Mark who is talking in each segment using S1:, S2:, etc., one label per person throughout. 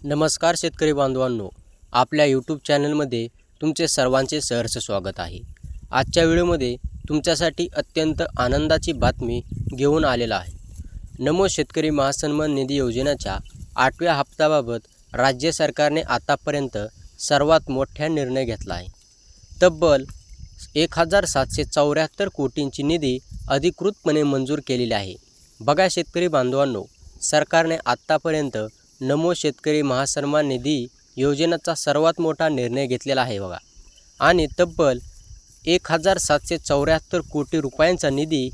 S1: नमस्कार शेतकरी बांधवांनो, आपल्या यूट्यूब चॅनलमध्ये तुमचे सर्वांचे सहर्ष स्वागत आहे। आजच्या व्हिडिओमध्ये तुमच्यासाठी अत्यंत आनंदाची बातमी घेऊन आलेला आहे। नमो शेतकरी महासन्मान निधी योजनेच्या 8व्या हप्त्याबाबत राज्य सरकारने आतापर्यंत सर्वात मोठा निर्णय घेतला आहे। तब्बल 1774 कोटींची निधी अधिकृतपणे मंजूर केलेली आहे। बघा शेतकरी बांधवांनो, सरकारने आतापर्यंत नमो शेतकरी महासन्मान निधी योजनेचा सर्वात मोठा निर्णय घेतलेला आहे बघा, आणि तब्बल 1774 कोटी रुपयांचा निधी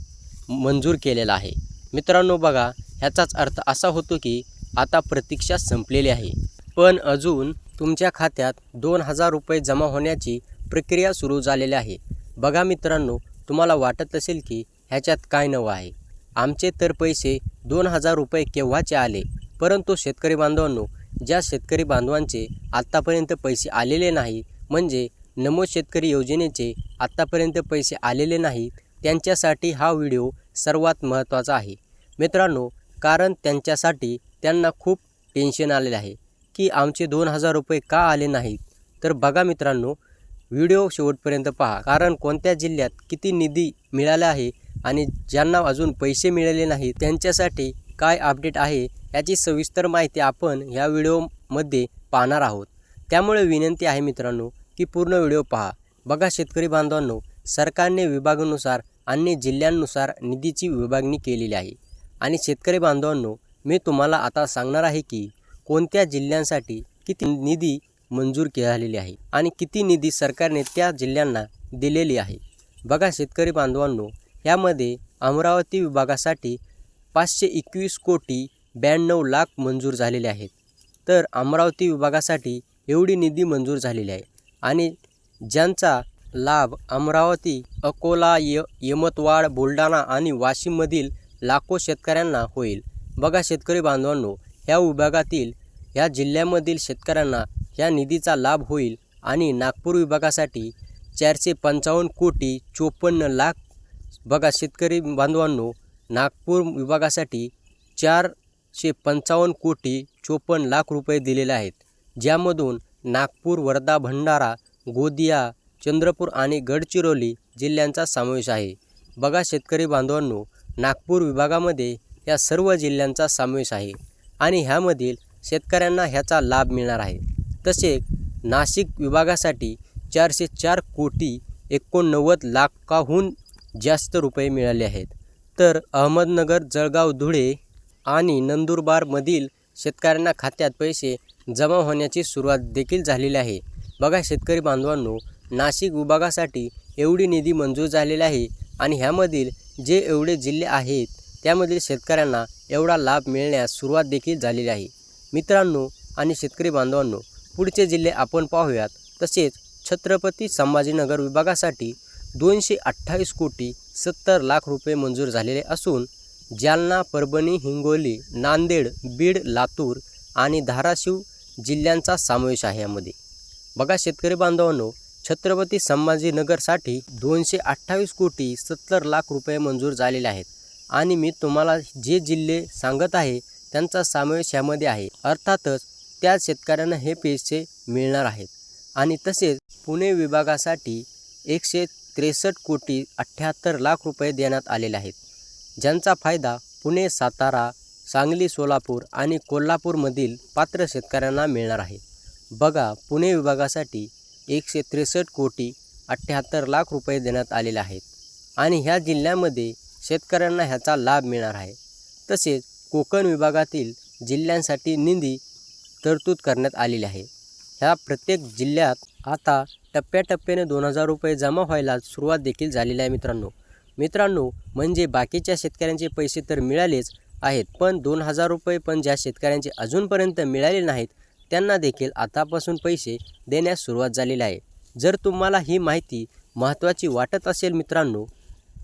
S1: मंजूर केलेला आहे। मित्रांनो बघा, ह्याचाच अर्थ असा होतो की आता प्रतीक्षा संपलेली आहे, पण अजून तुमच्या खात्यात 2000 रुपये जमा होण्याची प्रक्रिया सुरू झालेली आहे। बघा मित्रांनो, तुम्हाला वाटत असेल की ह्याच्यात काय नवं आहे, आमचे तर पैसे 2000 रुपये केव्हाचे आले। परंतु शेतकरी बांधवांनो, ज्या शेतकरी बांधवांचे आत्तापर्यंत पैसे आलेले नाही, म्हणजे नमो शेतकरी योजनेचे आत्तापर्यंत पैसे आलेले नाही, त्यांच्यासाठी हा व्हिडिओ सर्वात महत्त्वाचा आहे मित्रांनो। कारण त्यांना खूप टेन्शन आलेले आहे की आमचे 2000 रुपये का आले नाहीत। तर बघा मित्रांनो, व्हिडिओ शेवटपर्यंत पहा, कारण कोणत्या जिल्ह्यात किती निधी मिळाला आहे आणि ज्यांना अजून पैसे मिळाले नाहीत त्यांच्यासाठी काय अपडेट आहे याची सविस्तर माहिती आपण ह्या व्हिडिओमध्ये पाहणार आहोत। त्यामुळे विनंती आहे मित्रांनो की पूर्ण व्हिडिओ पहा। बघा शेतकरी बांधवांनो, सरकारने विभागानुसार आणि जिल्ह्यांनुसार निधीची विभागणी केलेली आहे, आणि शेतकरी बांधवांनो, मी तुम्हाला आता सांगणार आहे की कोणत्या जिल्ह्यांसाठी किती निधी मंजूर झालेली आहे आणि किती निधी सरकारने त्या जिल्ह्यांना दिलेली आहे। बघा शेतकरी बांधवांनो, यामध्ये अमरावती विभागासाठी 521 कोटी 92 लाख मंजूर झालेले आहेत। तर अमरावती विभागासाठी एवढी निधी मंजूर झालेली आहे, आणि ज्यांचा लाभ अमरावती, अकोला, यवतमाळ, बुलढाणा आणि वाशिममधील लाखो शेतकऱ्यांना होईल। बघा शेतकरी बांधवांनो, ह्या विभागातील ह्या जिल्ह्यामधील शेतकऱ्यांना ह्या निधीचा लाभ होईल। आणि नागपूर विभागासाठी 455 कोटी 54 लाख। बघा शेतकरी बांधवांनो, नागपूर विभागासाठी 455 कोटी 54 लाख रुपये दिलेले आहेत, ज्यामधून नागपूर, वर्धा, भंडारा, गोंदिया, चंद्रपूर आणि गडचिरोली जिल्ह्यांचा समावेश आहे। बघा शेतकरी बांधवांनो, नागपूर विभागामध्ये या सर्व जिल्ह्यांचा समावेश आहे, आणि ह्यामधील शेतकऱ्यांना ह्याचा लाभ मिळणार आहे। तसेच नाशिक विभागासाठी 404 कोटी 89 लाखाहून जास्त रुपये मिळाले आहेत। तर अहमदनगर, जळगाव, धुळे आणि नंदुरबारमधील शेतकऱ्यांना खात्यात पैसे जमा होण्याची सुरुवात देखील झालेली आहे। बघा शेतकरी बांधवांनो, नाशिक विभागासाठी एवढी निधी मंजूर झालेली आहे, आणि ह्यामधील जे एवढे जिल्हे आहेत त्यामधील शेतकऱ्यांना एवढा लाभ मिळण्यास सुरुवात देखील झालेली आहे मित्रांनो। आणि शेतकरी बांधवांनो, पुढचे जिल्हे आपण पाहूयात। तसेच छत्रपती संभाजीनगर विभागासाठी 228 कोटी 70 लाख रुपये मंजूर झालेले असून जालना, परभणी, हिंगोली, नांदेड, बीड, लातूर आणि धाराशिव जिल्ह्यांचा समावेश आहे यामध्ये। बघा शेतकरी बांधवांनो, छत्रपती संभाजीनगरसाठी 228 कोटी 70 लाख रुपये मंजूर झालेले आहेत, आणि मी तुम्हाला जे जिल्हे सांगत आहे त्यांचा समावेश यामध्ये आहे। अर्थातच त्या शेतकऱ्यांना हे पैसे मिळणार आहेत। आणि तसेच पुणे विभागासाठी 163 कोटी 78 लाख रुपये देण्यात आलेले आहेत, ज्यांचा फायदा पुणे, सातारा, सांगली, सोलापूर आणि कोल्हापूरमधील पात्र शेतकऱ्यांना मिळणार आहे। बघा, पुणे विभागासाठी 163 कोटी 78 लाख रुपये देण्यात आलेले आहेत, आणि ह्या जिल्ह्यामध्ये शेतकऱ्यांना ह्याचा लाभ मिळणार आहे। तसेच कोकण विभागातील जिल्ह्यांसाठी निधी तरतूद करण्यात आलेली आहे। ह्या प्रत्येक जिल्ह्यात आता टप्प्याटप्प्याने 2000 रुपये जमा व्हायला सुरुवात देखील झालेली आहे मित्रांनो। म्हणजे बाकीच्या शेतकऱ्यांचे पैसे तर मिळालेच आहेत, पण 2000 रुपये पण ज्या शेतकऱ्यांचे अजूनपर्यंत मिळाले नाहीत त्यांना देखील आतापासून पैसे देण्यास सुरुवात झालेली आहे। जर तुम्हाला ही माहिती महत्त्वाची वाटत असेल मित्रांनो,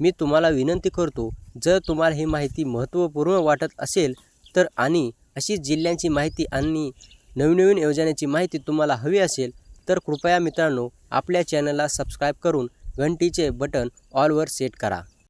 S1: मी तुम्हाला विनंती करतो, जर तुम्हाला ही माहिती महत्त्वपूर्ण वाटत असेल तर, आणि अशी जिल्ह्यांची माहिती आणि नवीन योजनेची माहिती तुम्हाला हवी असेल तर कृपया मित्रांनो आपल्या चॅनलला सबस्क्राईब करून घंटीचे बटन ऑलवर सेट करा।